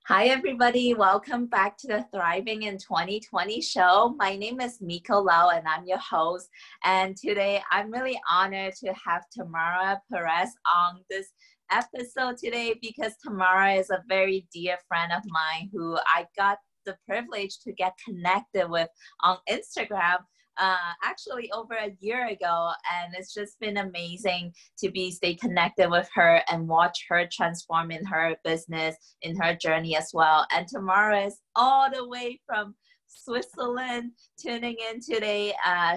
Hi, everybody. Welcome back to the Thriving in 2020 show. My name is Miko Lau, and I'm your host. And today, I'm really honored to have Tamara Perez on this episode today because Tamara is a very dear friend of mine who I got the privilege to get connected with on Instagram actually over a year ago, and it's just been amazing to stay connected with her and watch her transform in her business, in her journey as well. And Tamara is all the way from Switzerland tuning in today.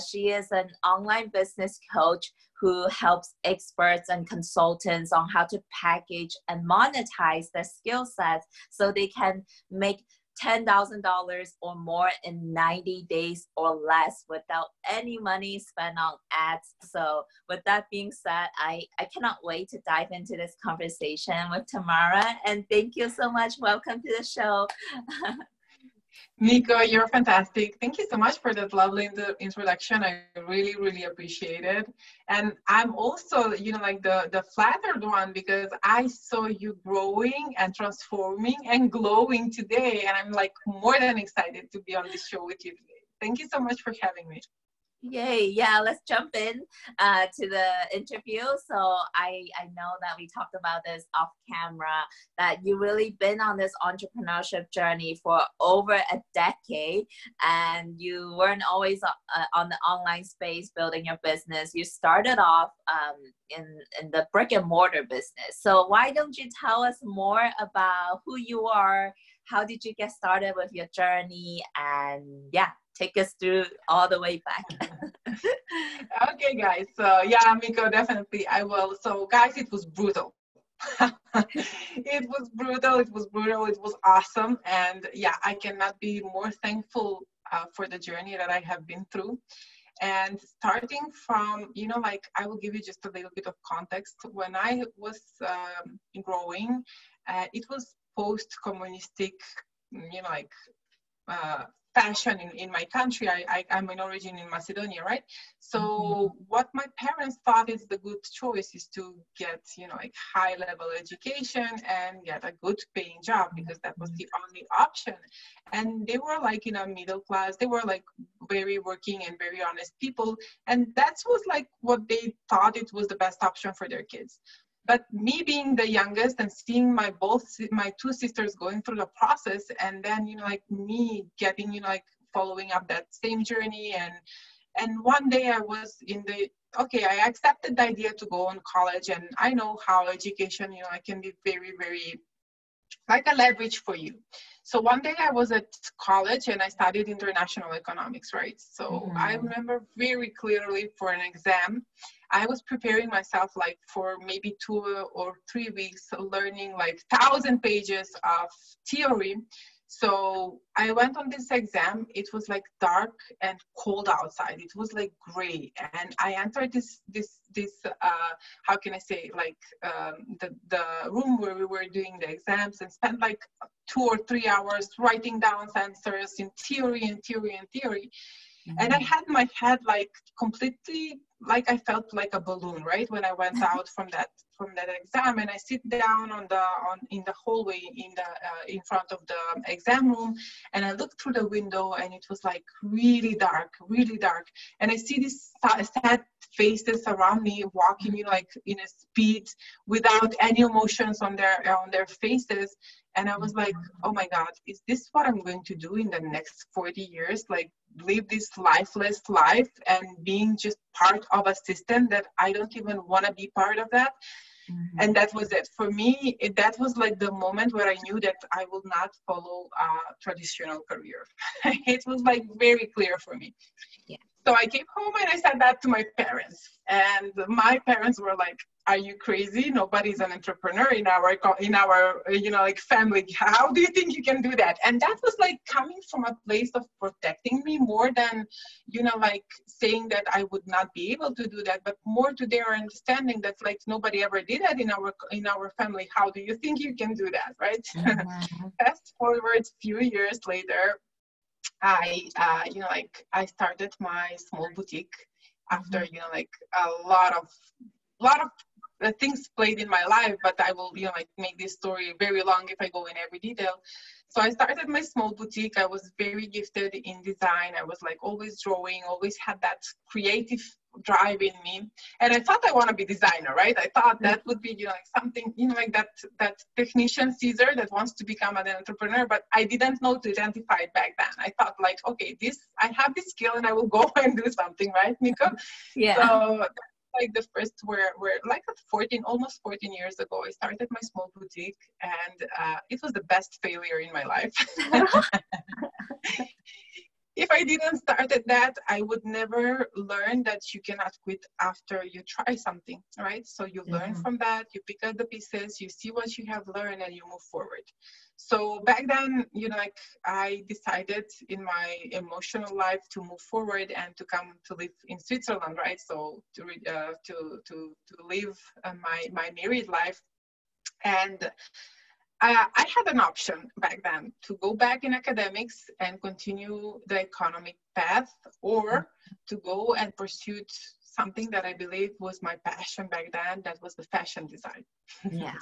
She is an online business coach who helps experts and consultants on how to package and monetize their skill sets so they can make $10,000 or more in 90 days or less without any money spent on ads. So with that being said, I cannot wait to dive into this conversation with Tamara. And thank you so much. Welcome to the show. Miko, you're fantastic. Thank you so much for that lovely introduction. I really, really appreciate it. And I'm also, like the flattered one because I saw you growing and transforming and glowing today. And I'm like more than excited to be on this show with you today. Thank you so much for having me. Yay. Yeah, let's jump in to the interview. So I know that we talked about this off camera, that you really been on this entrepreneurship journey for over a decade, and you weren't always on the online space building your business. You started off in the brick and mortar business. So why don't you tell us more about who you are? How did you get started with your journey? And yeah, take us through all the way back. Okay, guys. So yeah, Miko, definitely I will. So guys, it was brutal. It was brutal. It was awesome. And yeah, I cannot be more thankful for the journey that I have been through. And starting from, I will give you just a little bit of context. When I was growing, it was post-communistic, fashion in my country. I'm in origin in Macedonia, right? So what my parents thought is the good choice is to get, high level education and get a good paying job because that was the only option. And they were like in a middle class. They were like very working and very honest people. And that was like what they thought it was the best option for their kids. But me being the youngest and seeing my two sisters going through the process, and then me getting following up that same journey, and one day I was I accepted the idea to go on college, and I know how education can be very, very like a leverage for you. So one day I was at college and I studied international economics, right? So I remember very clearly for an exam, I was preparing myself like for maybe 2 or 3 weeks, learning like 1,000 pages of theory. So I went on this exam. It was like dark and cold outside. It was like gray, and I entered this how can I say, like the room where we were doing the exams, and spent like 2 or 3 hours writing down answers in theory and theory and theory. And I had my head like completely, like I felt like a balloon, right? When I went out from that exam, and I sit down in the hallway in front of the exam room, and I look through the window, and it was like really dark, and I see these sad faces around me walking, like in a speed without any emotions on their faces. And I was like, oh my God, is this what I'm going to do in the next 40 years? Like live this lifeless life and being just part of a system that I don't even want to be part of that. And that was it. For me, that was like the moment where I knew that I will not follow a traditional career. It was like very clear for me. Yeah. So I came home and I said that to my parents. And my parents were like, are you crazy? Nobody's an entrepreneur in our family. How do you think you can do that? And that was like coming from a place of protecting me more than, saying that I would not be able to do that, but more to their understanding that like nobody ever did that in our family. How do you think you can do that, right? Fast forward a few years later, I started my small boutique after, a lot of things played in my life, but I will, like make this story very long if I go in every detail. So I started my small boutique. I was very gifted in design. I was like always drawing, always had that creative drive in me. And I thought I want to be designer, right? I thought that would be, like something, like that technician Caesar that wants to become an entrepreneur, but I didn't know to identify it back then. I thought like, okay, I have this skill and I will go and do something, right, Miko? Yeah. So like the first where like almost 14 years ago, I started my small boutique, and it was the best failure in my life. If I didn't start at that, I would never learn that you cannot quit after you try something, right? So you learn from that, you pick up the pieces, you see what you have learned, and you move forward. So back then, like I decided in my emotional life to move forward and to come to live in Switzerland, right? So to live my married life. And I had an option back then to go back in academics and continue the economic path, or to go and pursue something that I believe was my passion back then, that was the fashion design. Yeah.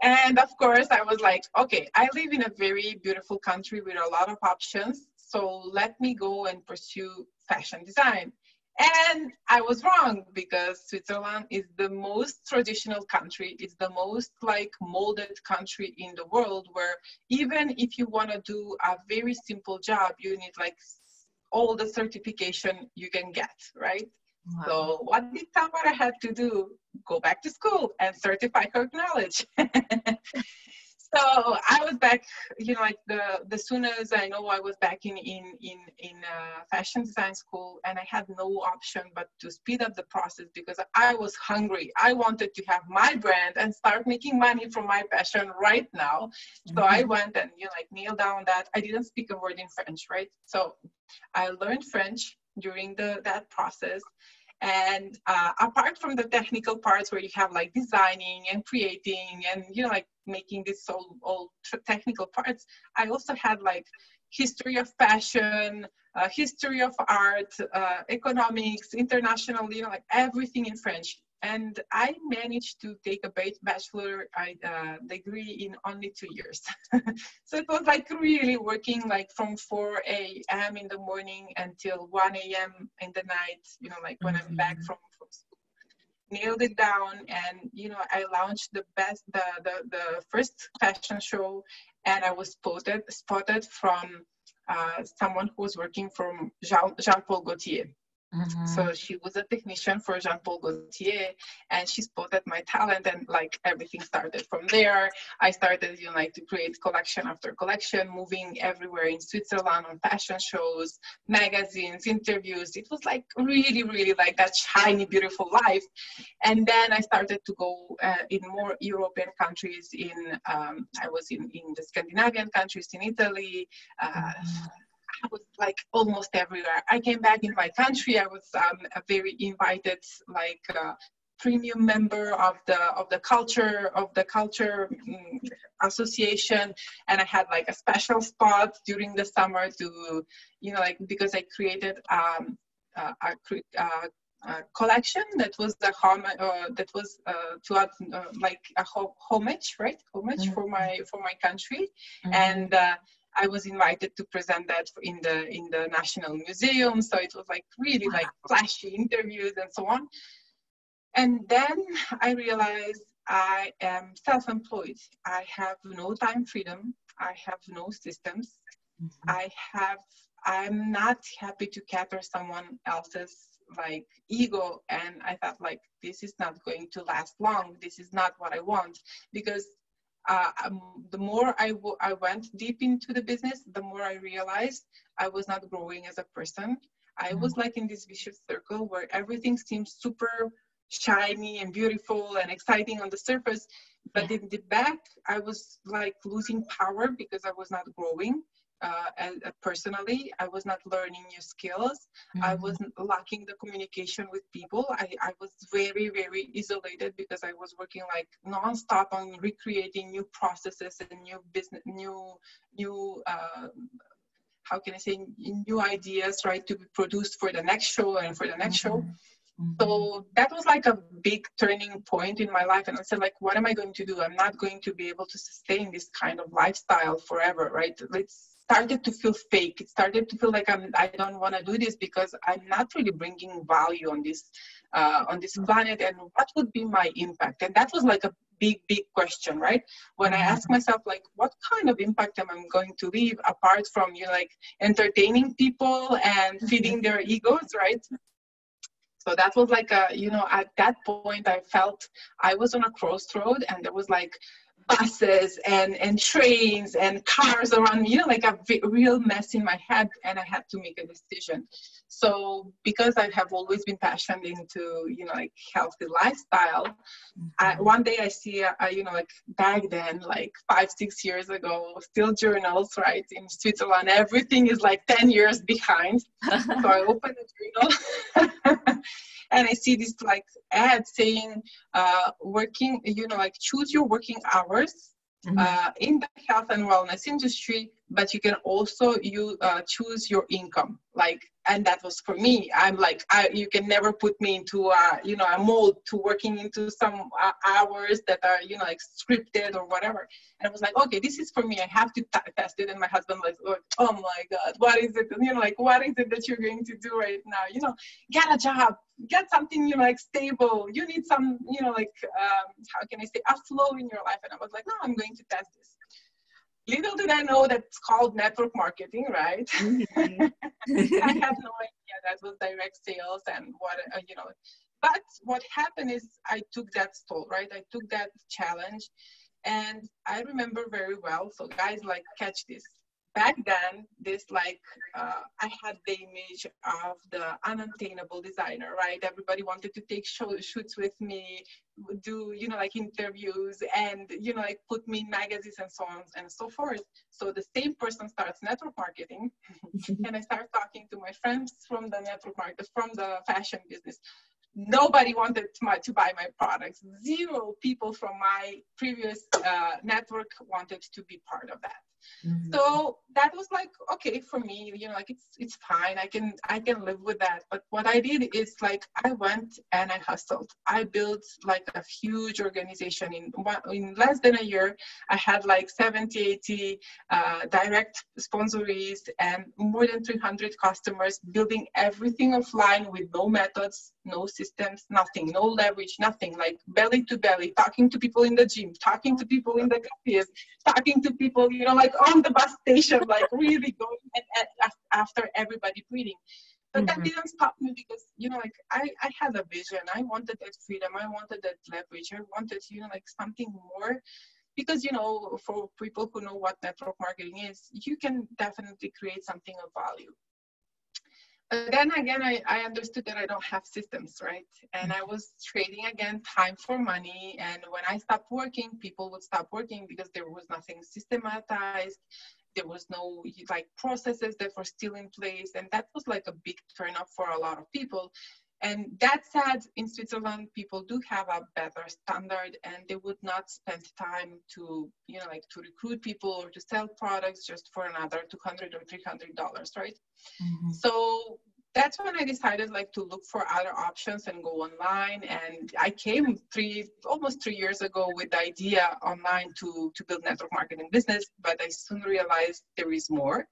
And of course, I was like, okay, I live in a very beautiful country with a lot of options, so let me go and pursue fashion design. And I was wrong, because Switzerland is the most traditional country. It's the most like molded country in the world, where even if you want to do a very simple job, you need like all the certification you can get, right? Wow. So what did Tamara have to do? Go back to school and certify her knowledge. So I was back, like the soon as I know, I was back in fashion design school, and I had no option but to speed up the process, because I was hungry. I wanted to have my brand and start making money from my passion right now. So I went and nailed down that. I didn't speak a word in French, right? So I learned French during that process. And apart from the technical parts where you have like designing and creating and like making this all technical parts, I also had like history of fashion, history of art, economics, international, like everything in French. And I managed to take a bachelor degree in only 2 years. So it was like really working like from 4 a.m. in the morning until 1 a.m. in the night, like when I'm back from school. Nailed it down, and I launched the first fashion show, and I was spotted from someone who was working from Jean-Paul Gaultier. So she was a technician for Jean-Paul Gaultier, and she spotted my talent, and like everything started from there. I started, like to create collection after collection, moving everywhere in Switzerland on fashion shows, magazines, interviews. It was like really, really like that shiny, beautiful life. And then I started to go in more European countries. I was in the Scandinavian countries, in Italy. I was like almost everywhere. I came back in my country. I was a very invited, like premium member of the culture association, and I had like a special spot during the summer to, like because I created a collection that was the to add like a homage, right? Homage for my country, and. I was invited to present that in the National Museum. So it was like really like flashy interviews and so on. And then I realized I am self-employed. I have no time freedom. I have no systems. I'm not happy to cater someone else's like ego. And I thought like, this is not going to last long. This is not what I want, because the more I went deep into the business, the more I realized I was not growing as a person. I was like in this vicious circle where everything seems super shiny and beautiful and exciting on the surface, but in the back, I was like losing power because I was not growing. And personally, I was not learning new skills. I was lacking the communication with people. I was very, very isolated because I was working like nonstop on recreating new processes and new business, how can I say, new ideas, right, to be produced for the next show and for the next show. So that was like a big turning point in my life. And I said, like, what am I going to do? I'm not going to be able to sustain this kind of lifestyle forever, right? It started to feel fake. It started to feel like I don't want to do this because I'm not really bringing value on this planet. And what would be my impact? And that was like a big question, right? When I asked myself, like, what kind of impact am I going to leave apart from, like entertaining people and feeding their egos, right? So that was like at that point I felt I was on a crossroad, and there was like buses and trains and cars around me, like a real mess in my head, and I had to make a decision. So because I have always been passionate into, like healthy lifestyle, one day I see, like back then, like 5-6 years ago, still journals, right? In Switzerland, everything is like 10 years behind. So I opened a journal and I see this like ad saying, working, like choose your working hours in the health and wellness industry, but you can also choose your income. Like, and that was for me. I'm like, you can never put me into a mold to working into some hours that are, like scripted or whatever. And I was like, okay, this is for me. I have to test it. And my husband like, oh my God, what is it? And, like, what is it that you're going to do right now? Get a job, get something, like stable. You need some, like, how can I say, a flow in your life. And I was like, no, I'm going to test this. Little did I know that's called network marketing, right? I had no idea that was direct sales and what, But what happened is I took that stall, right? I took that challenge, and I remember very well. So guys, like, catch this. Back then, I had the image of the unattainable designer, right? Everybody wanted to take shoots with me, do, like interviews and, like put me in magazines and so on and so forth. So the same person starts network marketing and I start talking to my friends from the network market, from the fashion business. Nobody wanted to buy my products. 0 people from my previous network wanted to be part of that. So that was like, okay, for me, like it's fine. I can live with that. But what I did is, like, I went and I hustled. I built like a huge organization in less than a year. I had like 70-80 direct sponsorees and more than 300 customers, building everything offline with no methods, no systems, nothing, no leverage, nothing, like belly to belly, talking to people in the gym, talking to people in the cafes, talking to people, like on the bus station, like really going and after everybody breathing. But that didn't stop me because, like I had a vision. I wanted that freedom. I wanted that leverage. I wanted, like something more. Because, for people who know what network marketing is, you can definitely create something of value. But then again, I understood that I don't have systems, right? And I was trading again time for money. And when I stopped working, people would stop working because there was nothing systematized. There was no like processes that were still in place. And that was like a big turn up for a lot of people. And that said, in Switzerland, people do have a better standard and they would not spend time to, like to recruit people or to sell products just for another $200 or $300, right? So that's when I decided like to look for other options and go online. And I came almost 3 years ago with the idea online to build network marketing business, but I soon realized there is more.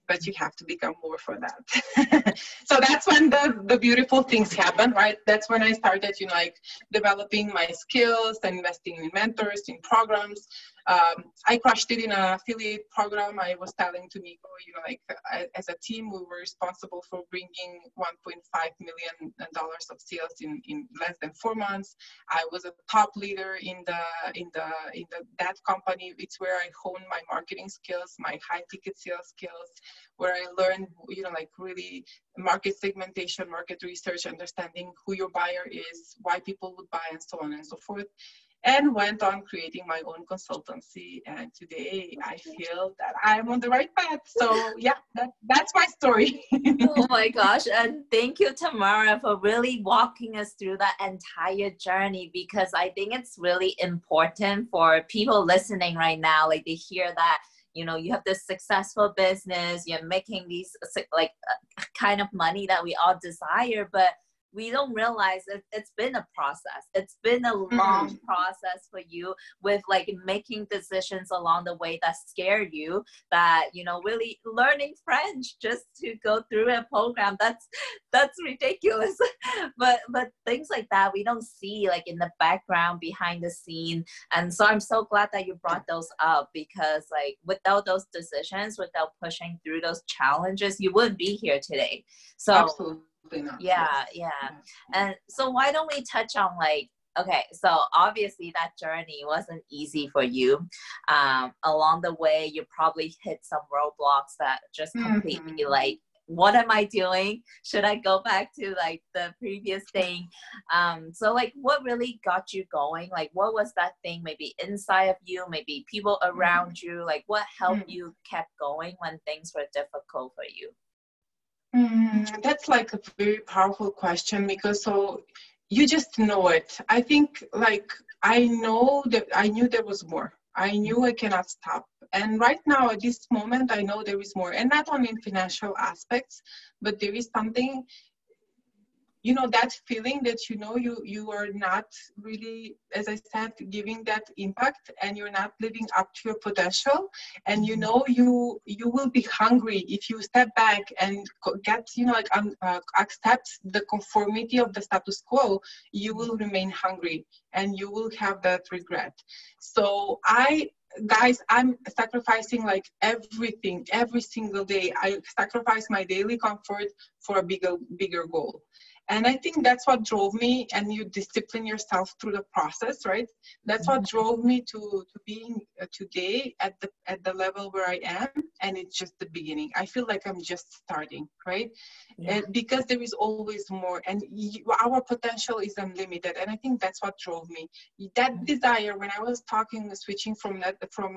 But you have to become more for that. So that's when the beautiful things happen, right? That's when I started, like developing my skills and investing in mentors, in programs. I crushed it in an affiliate program. I was telling to Miko, like as a team, we were responsible for bringing $1.5 million of sales in less than 4 months. I was a top leader in that company. It's where I honed my marketing skills, my high ticket sales skills, where I learned, like really market segmentation, market research, understanding who your buyer is, why people would buy, and so on and so forth. And went on creating my own consultancy. And today I feel that I'm on the right path. So yeah, that's my story. Oh my gosh. And thank you, Tamara, for really walking us through that entire journey, because I think it's really important for people listening right now. Like they hear that, you have this successful business, you're making these like kind of money that we all desire, but we don't realize it's been a process. It's been a long process for you, with like making decisions along the way that scare you, that, you know, really learning French just to go through a program, that's ridiculous. but things like that we don't see like in the background, behind the scene. And so I'm so glad that you brought those up, because like without those decisions, without pushing through those challenges, you wouldn't be here today. So absolutely not. Yeah. And so why don't we touch on like, okay, so obviously that journey wasn't easy for you. Along the way, you probably hit some roadblocks that just completely like, what am I doing? Should I go back to like the previous thing? So like, what really got you going? Like, what was that thing maybe inside of you, maybe people around you? Like, what helped you kept going when things were difficult for you? That's like a very powerful question, because so you just know it. I think like I knew there was more. I knew I cannot stop. And right now at this moment, I know there is more, and not only in financial aspects, but there is something, you know, that feeling that, you know, you are not really, as I said, giving that impact, and you're not living up to your potential. And you know, you will be hungry if you step back and get, you know, like accept the conformity of the status quo. You will remain hungry, and you will have that regret. So guys, I'm sacrificing like everything every single day. I sacrifice my daily comfort for a bigger goal. And I think that's what drove me, and you discipline yourself through the process, right? That's what drove me to being today at the level where I am. And it's just the beginning. I feel like I'm just starting, right? Because there is always more, and our potential is unlimited. And I think that's what drove me. That desire, when I was switching from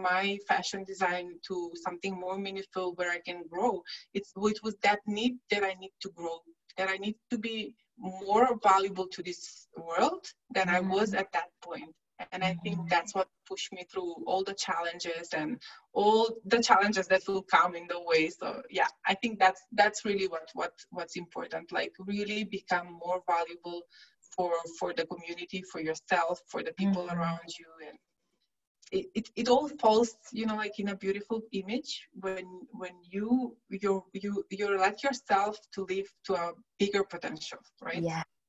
my fashion design to something more meaningful where I can grow, it was that need that I need to grow, that I need to be more valuable to this world than I was at that point. And I think that's what pushed me through all the challenges and all the challenges that will come in the way. So yeah, I think that's really what's important, like really become more valuable for the community, for yourself, for the people around you. And it all falls, you know, like in a beautiful image when you let yourself to live to a bigger potential, right?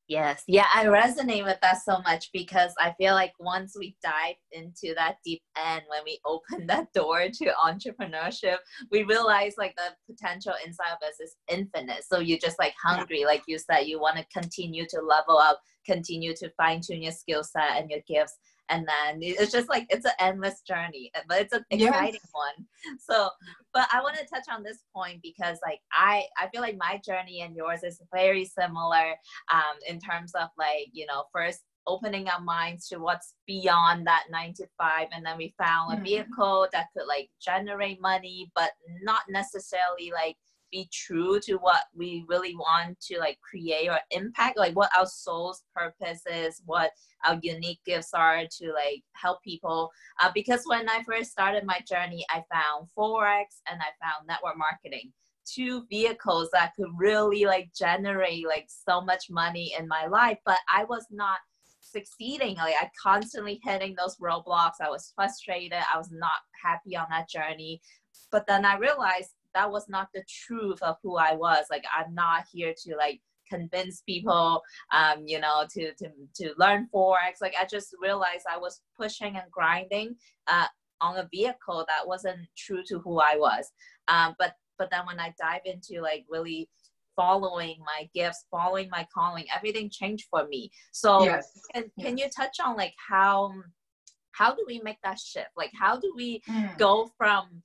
Yes. I resonate with that so much, because I feel like once we dive into that deep end, when we open that door to entrepreneurship, we realize like the potential inside of us is infinite. So you're just like hungry, like you said, you want to continue to level up, continue to fine tune your skill set and your gifts. And then it's just like, it's an endless journey, but it's an exciting one. So, but I want to touch on this point, because like, I feel like my journey and yours is very similar, in terms of like, you know, first opening our minds to what's beyond that 9 to 5. And then we found a vehicle that could like generate money, but not necessarily like be true to what we really want to like create or impact, like what our soul's purpose is, what our unique gifts are to like help people. Because when I first started my journey, I found Forex and I found network marketing, two vehicles that could really like generate like so much money in my life, but I was not succeeding. Like I constantly hitting those roadblocks. I was frustrated. I was not happy on that journey. But then I realized that was not the truth of who I was. Like, I'm not here to like convince people, you know, to learn Forex. Like, I just realized I was pushing and grinding on a vehicle that wasn't true to who I was. But then when I dive into like really following my gifts, following my calling, everything changed for me. So can you touch on like how do we make that shift? Like, how do we go from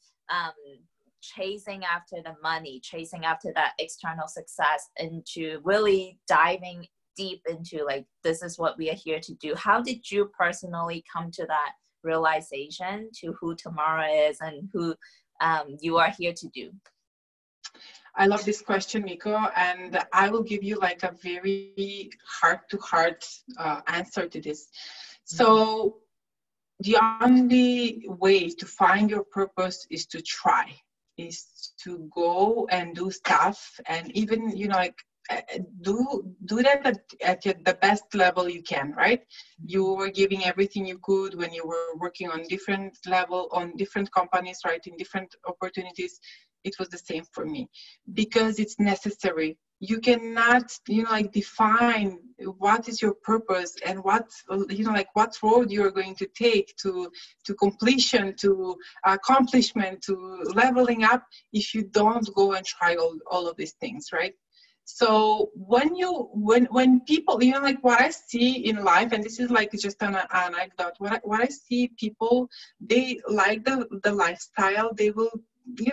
chasing after the money, chasing after that external success, into really diving deep into like, this is what we are here to do? How did you personally come to that realization to who Tamara is and who you are here to do? I love this question, Miko, and I will give you like a very heart-to-heart answer to this. So the only way to find your purpose is to go and do stuff. And even, you know, like do that at the best level you can, right? You were giving everything you could when you were working on different level, on different companies, right, in different opportunities. It was the same for me, because it's necessary. You cannot, like, define what is your purpose and what, like, what road you're going to take to completion, to accomplishment, to leveling up, if you don't go and try all of these things, right? So when people, like, what I see in life, and this is like just an anecdote, what I see people, they like the lifestyle, they will,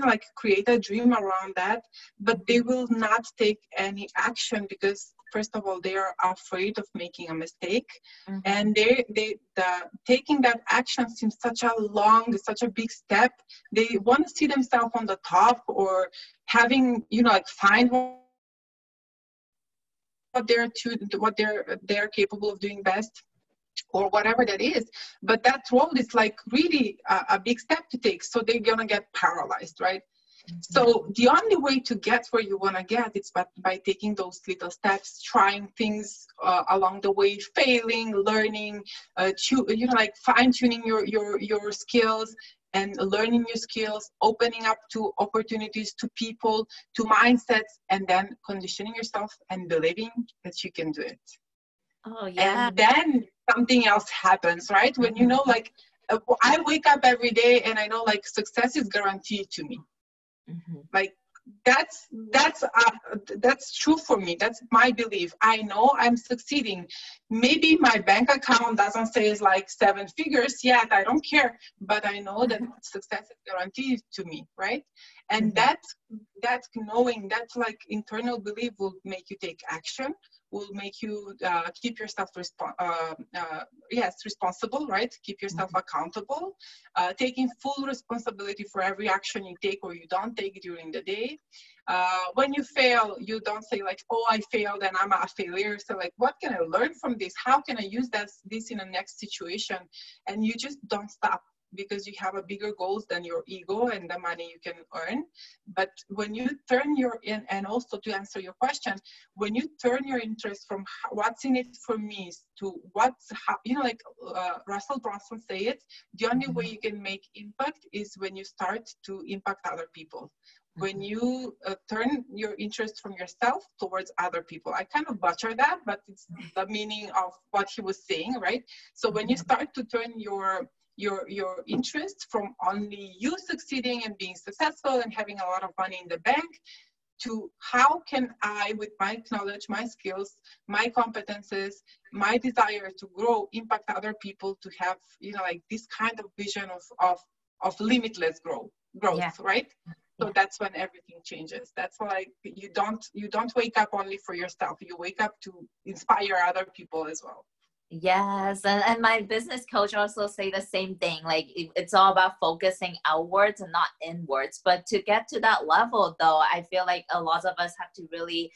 like, create a dream around that, but they will not take any action, because first of all, they are afraid of making a mistake. Mm-hmm. And taking that action seems such a big step. They want to see themselves on the top, or having, like, find what they're capable of doing best, or whatever that is. But that road is, like, really a big step to take, so they're gonna get paralyzed, right? Mm-hmm. So the only way to get where you want to get is by taking those little steps, trying things along the way, failing, learning, like, fine-tuning your skills, and learning new skills, opening up to opportunities, to people, to mindsets, and then conditioning yourself and believing that you can do it. Oh, yeah. And then something else happens, right? When like, I wake up every day and I know, like, success is guaranteed to me. Mm-hmm. Like, that's true for me. That's my belief. I know I'm succeeding. Maybe my bank account doesn't say it's like 7 figures yet. I don't care, but I know that success is guaranteed to me, right? And mm-hmm. that's knowing, that, like, internal belief will make you take action, will make you keep yourself responsible, right? Keep yourself mm-hmm. accountable, taking full responsibility for every action you take or you don't take during the day. When you fail, you don't say, like, oh, I failed and I'm a failure. So, like, what can I learn from this? How can I use this in the next situation? And you just don't stop, because you have a bigger goals than your ego and the money you can earn. But when you turn and also to answer your question, when you turn your interest from what's in it for me to like Russell Brunson say it, the only way you can make impact is when you start to impact other people. When you turn your interest from yourself towards other people. I kind of butcher that, but it's the meaning of what he was saying, right? So when you start to turn your interest from only you succeeding and being successful and having a lot of money in the bank, to how can I, with my knowledge, my skills, my competences, my desire to grow, impact other people, to have, like, this kind of vision of limitless growth, yeah. Right? So that's when everything changes. That's why you don't wake up only for yourself. You wake up to inspire other people as well. Yes, and my business coach also say the same thing. Like, it's all about focusing outwards and not inwards. But to get to that level, though, I feel like a lot of us have to really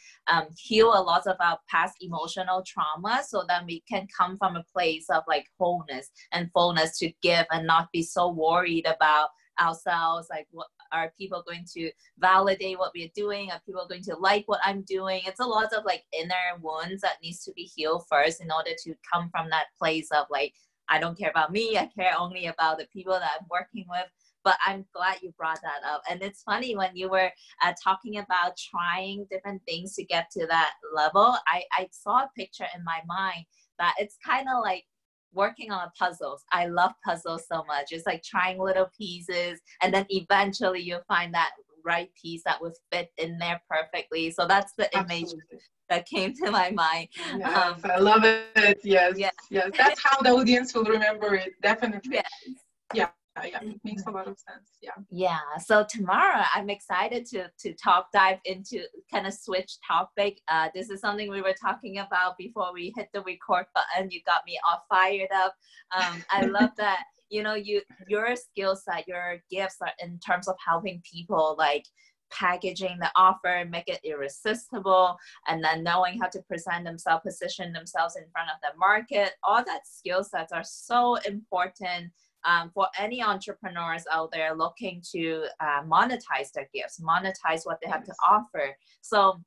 heal a lot of our past emotional trauma, so that we can come from a place of, like, wholeness and fullness to give, and not be so worried about ourselves, like, what are people going to validate what we're doing? Are people going to like what I'm doing? It's a lot of, like, inner wounds that needs to be healed first in order to come from that place of, like, I don't care about me, I care only about the people that I'm working with. But I'm glad you brought that up. And it's funny, when you were talking about trying different things to get to that level, I saw a picture in my mind that it's kind of like working on puzzles. I love puzzles so much. It's like trying little pieces, and then eventually you'll find that right piece that will fit in there perfectly. So that's the image that came to my mind. Yes, I love it. Yes, yes. That's how the audience will remember it. Definitely. Yes. Yeah. Yeah, it makes a lot of sense. Yeah. So Tamara, I'm excited to dive into, kind of switch topic. This is something we were talking about before we hit the record button. You got me all fired up. I love that, your skill set, your gifts are in terms of helping people, like packaging the offer, make it irresistible, and then knowing how to present themselves, position themselves in front of the market. All that skill sets are so important for any entrepreneurs out there looking to monetize their gifts, monetize what they have to offer. So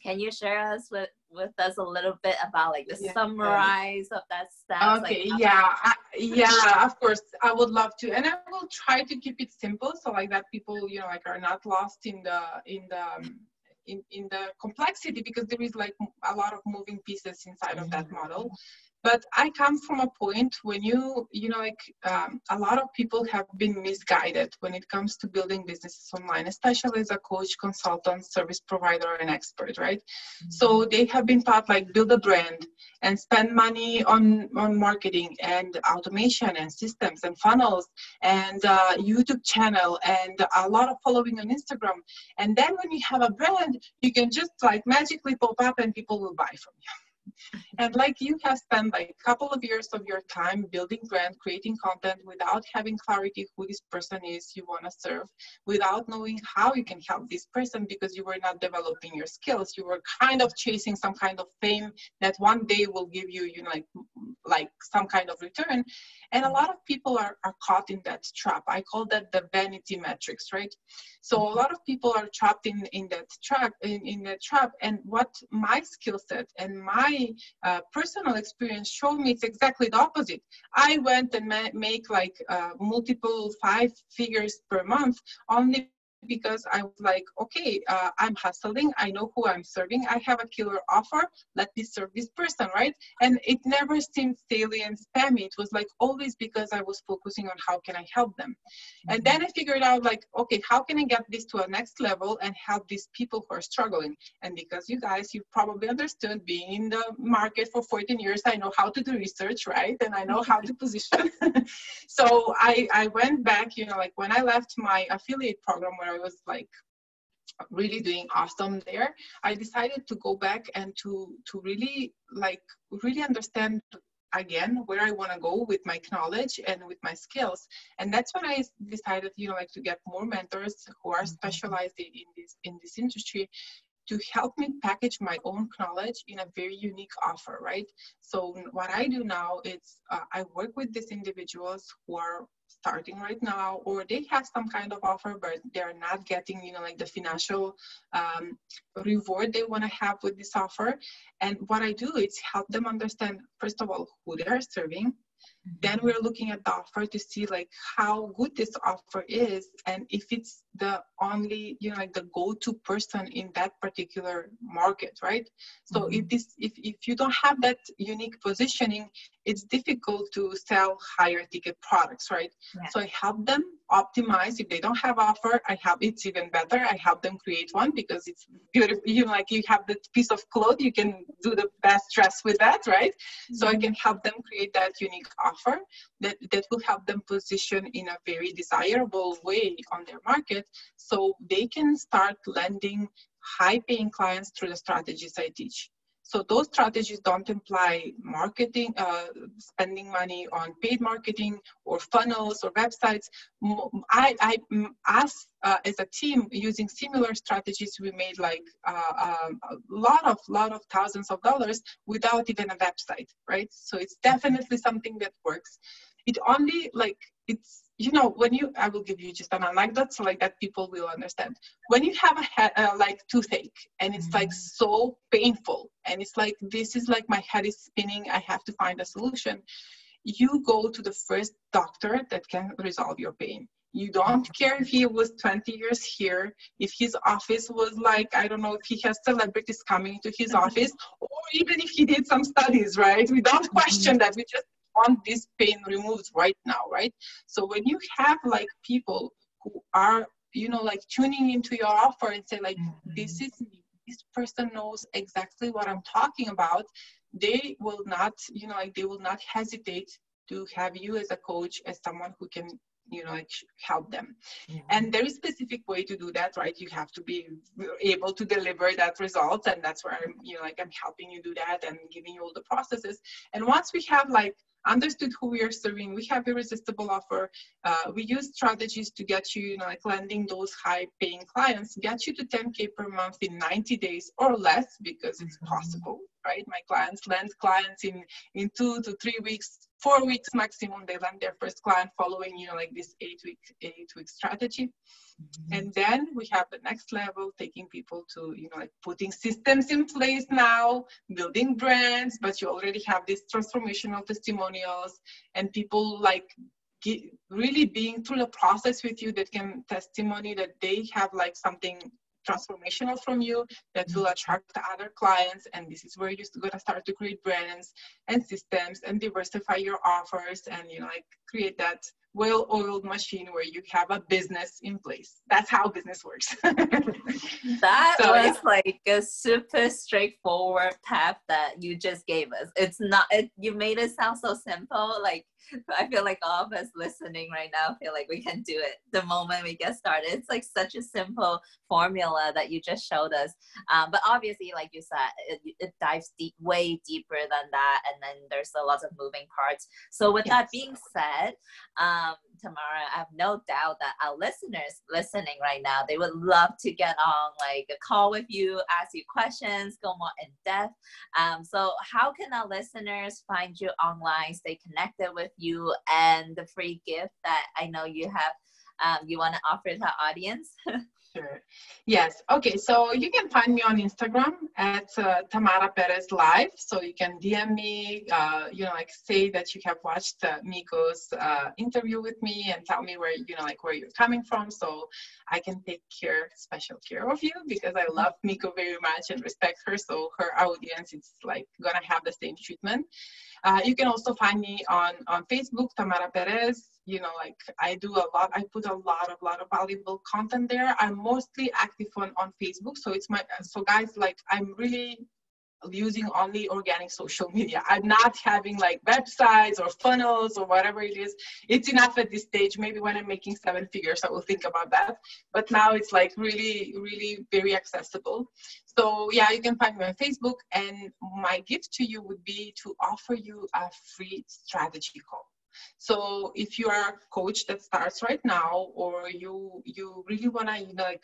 Can you share us with us a little bit about like the Yeah. summarize of that steps? Okay, Like, yeah, of course, I would love to, and I will try to keep it simple, so like that people, you know, like are not lost in the complexity, because there is like a lot of moving pieces inside of that model. But I come from a point when you know, like a lot of people have been misguided when it comes to building businesses online, especially as a coach, consultant, service provider, and expert, right? So they have been taught like build a brand and spend money on marketing and automation and systems and funnels and YouTube channel and a lot of following on Instagram. And then when you have a brand, you can just like magically pop up and people will buy from you. And like you have spent like a couple of years of your time building brand, creating content without having clarity who this person is you want to serve, without knowing how you can help this person because you were not developing your skills. You were kind of chasing some kind of fame that one day will give you, you know, like some kind of return. And a lot of people are caught in that trap. I call that the vanity metrics, right? So a lot of people are trapped in that trap, in that trap. And what my skill set and my personal experience showed me, it's exactly the opposite. I went and make like multiple 5 figures per month only because I was like, okay, I'm hustling. I know who I'm serving. I have a killer offer. Let me serve this person, right? And it never seemed silly and spammy. It was like always because I was focusing on how can I help them. And then I figured out like, okay, how can I get this to a next level and help these people who are struggling? And because you guys, you probably understood, being in the market for 14 years, I know how to do research, right? And I know how to position. So I went back, you know, like when I left my affiliate program where I was like really doing awesome there, I decided to go back and to really understand again where I want to go with my knowledge and with my skills. And that's when I decided, you know, like to get more mentors who are specialized in this industry to help me package my own knowledge in a very unique offer, right? So what I do now is I work with these individuals who are starting right now, or they have some kind of offer, but they're not getting, you know, like the financial reward they want to have with this offer. And what I do is help them understand, first of all, who they are serving. Then we're looking at the offer to see like how good this offer is, and if it's the only, you know, like the go-to person in that particular market, right? So if you don't have that unique positioning, it's difficult to sell higher ticket products, right? Yeah. So I help them optimize. If they don't have offer, it's even better. I help them create one because it's beautiful. You know, like you have that piece of cloth, you can do the best dress with that, right? So I can help them create that unique offer that will help them position in a very desirable way on their market, so they can start landing high-paying clients through the strategies I teach. So those strategies don't imply marketing, spending money on paid marketing or funnels or websites. Us as a team, using similar strategies, we made like a lot of thousands of dollars without even a website, right? So it's definitely something that works. It only like it's, you know, when you, I will give you just an anecdote so like that people will understand. When you have a like toothache and it's like so painful and it's like, this is like my head is spinning, I have to find a solution. You go to the first doctor that can resolve your pain. You don't care if he was 20 years here, if his office was like, I don't know, if he has celebrities coming to his office, or even if he did some studies, right? We don't question that. We just want this pain removed right now, right? So when you have like people who are, you know, like tuning into your offer and say like, this is me, this person knows exactly what I'm talking about, they will not, you know, like they will not hesitate to have you as a coach, as someone who can, you know, like help them. And there is a specific way to do that, right? You have to be able to deliver that result, and that's where I'm, you know, like I'm helping you do that and giving you all the processes. And once we have like understood who we are serving, we have irresistible offer, we use strategies to get you, you know, like landing those high paying clients, get you to 10K per month in 90 days or less, because it's possible. right? My clients land clients in 2 to 3 weeks, 4 weeks maximum. They land their first client following, like this 8-week strategy. And then we have the next level, taking people to, like putting systems in place now, building brands, but you already have these transformational testimonials and people like really being through the process with you that can testimony that they have like something transformational from you that will attract other clients. And this is where you're going to start to create brands and systems and diversify your offers and, like create that well-oiled machine where you have a business in place. That's how business works. That was like a super straightforward path that you just gave us. It's not, you made it sound so simple. Like, I feel like all of us listening right now feel like we can do it the moment we get started. It's like such a simple formula that you just showed us. But obviously, like you said, it dives way deeper than that. And then there's a lot of moving parts. So with that being said, Tamara, I have no doubt that our listeners listening right now, they would love to get on like a call with you, ask you questions, go more in depth. So how can our listeners find you online, stay connected with you, and the free gift that I know you have, you want to offer to our audience? Sure. Yes. Okay. So you can find me on Instagram at Tamara Perez Live. So you can DM me, like say that you have watched Miko's interview with me and tell me where, where you're coming from. So I can take special care of you because I love Miko very much and respect her. So her audience is like going to have the same treatment. You can also find me on Facebook, Tamara Perez. I do a lot. I put a lot of valuable content there. I'm mostly active on Facebook. So guys, like I'm really using only organic social media. I'm not having like websites or funnels or whatever it is. It's enough at this stage. Maybe when I'm making 7 figures, I will think about that. But now it's like really, really very accessible. So yeah, you can find me on Facebook. And my gift to you would be to offer you a free strategy call. So if you are a coach that starts right now, or you really want to,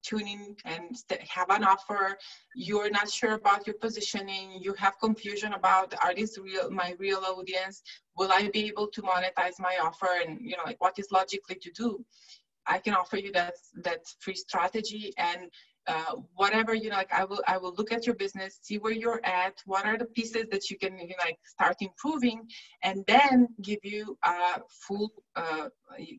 tune in and have an offer, you're not sure about your positioning, you have confusion about, are these my real audience? Will I be able to monetize my offer? And, what is logically to do? I can offer you that free strategy and whatever, I will look at your business, see where you're at, what are the pieces that you can, start improving, and then give you a full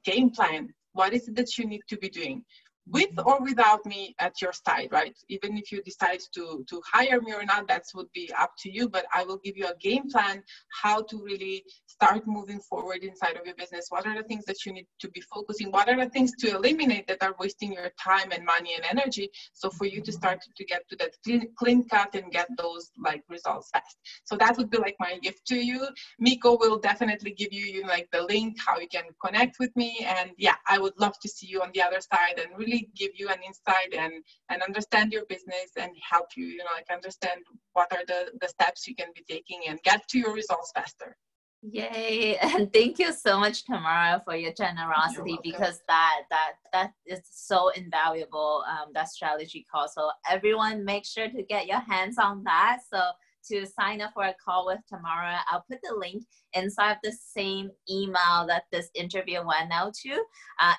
game plan. What is it that you need to be doing? With or without me at your side, right? Even if you decide to hire me or not, that would be up to you, but I will give you a game plan how to really start moving forward inside of your business. What are the things that you need to be focusing? What are the things to eliminate that are wasting your time and money and energy? So for you to start to get to that clean cut and get those like results fast. So that would be like my gift to you. Miko will definitely give you, the link, how you can connect with me. And yeah, I would love to see you on the other side and really give you an insight and understand your business and help you, understand what are the steps you can be taking and get to your results faster. Yay. And thank you so much, Tamara, for your generosity, because that is so invaluable, that strategy call. So everyone make sure to get your hands on that. So to sign up for a call with Tamara, I'll put the link inside the same email that this interview went out to,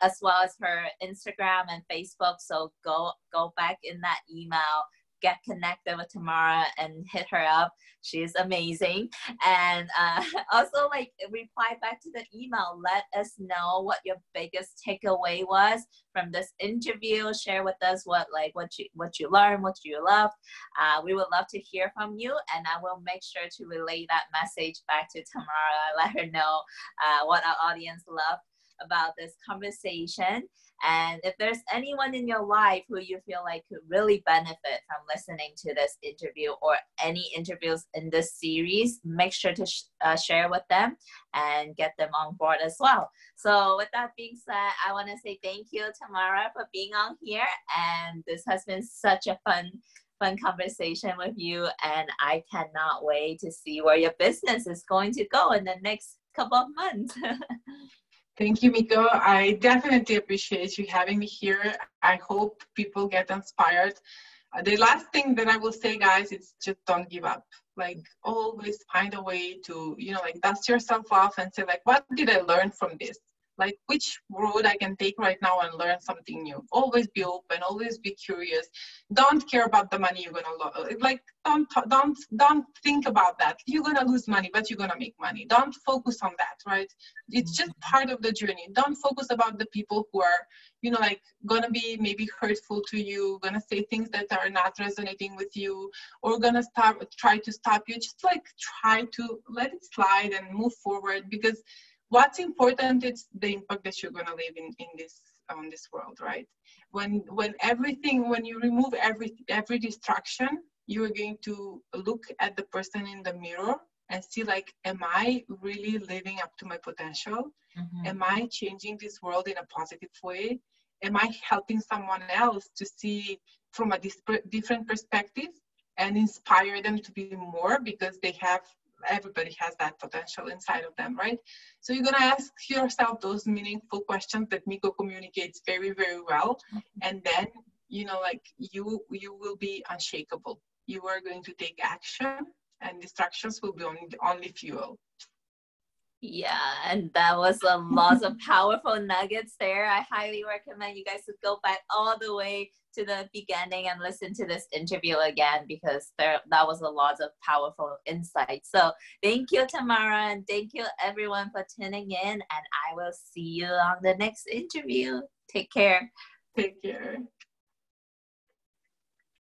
as well as her Instagram and Facebook. So go back in that email, get connected with Tamara and hit her up. She's amazing. And also reply back to the email. Let us know what your biggest takeaway was from this interview. Share with us what you learned, what you loved. We would love to hear from you, and I will make sure to relay that message back to Tamara. Let her know what our audience loved about this conversation. And if there's anyone in your life who you feel like could really benefit from listening to this interview or any interviews in this series, make sure to share with them and get them on board as well. So with that being said, I want to say thank you, Tamara, for being on here. And this has been such a fun conversation with you. And I cannot wait to see where your business is going to go in the next couple of months. Thank you, Miko. I definitely appreciate you having me here. I hope people get inspired The last thing that I will say, guys, is just don't give up. Like, always find a way to, like, dust yourself off and say, like, what did I learn from this? Like, which road I can take right now and learn something new. Always be open, always be curious. Don't care about the money you're gonna lose. Like, don't think about that. You're gonna lose money, but you're gonna make money. Don't focus on that, right? It's just part of the journey. Don't focus about the people who are, like, gonna be maybe hurtful to you, gonna say things that are not resonating with you, or gonna try to stop you. Just like try to let it slide and move forward, because what's important is the impact that you're gonna leave in this on this world, right? When you remove every distraction, you are going to look at the person in the mirror and see, like, am I really living up to my potential? Mm-hmm. Am I changing this world in a positive way? Am I helping someone else to see from a different perspective and inspire them to be more, because everybody has that potential inside of them, right? So you're gonna ask yourself those meaningful questions that Miko communicates very, very well. And then, like, you will be unshakable. You are going to take action, and distractions will be only fuel. Yeah, and that was a lot of powerful nuggets there. I highly recommend you guys to go back all the way to the beginning and listen to this interview again, because that was a lot of powerful insights. So thank you, Tamara, and thank you everyone for tuning in, and I will see you on the next interview. Take care. Take care.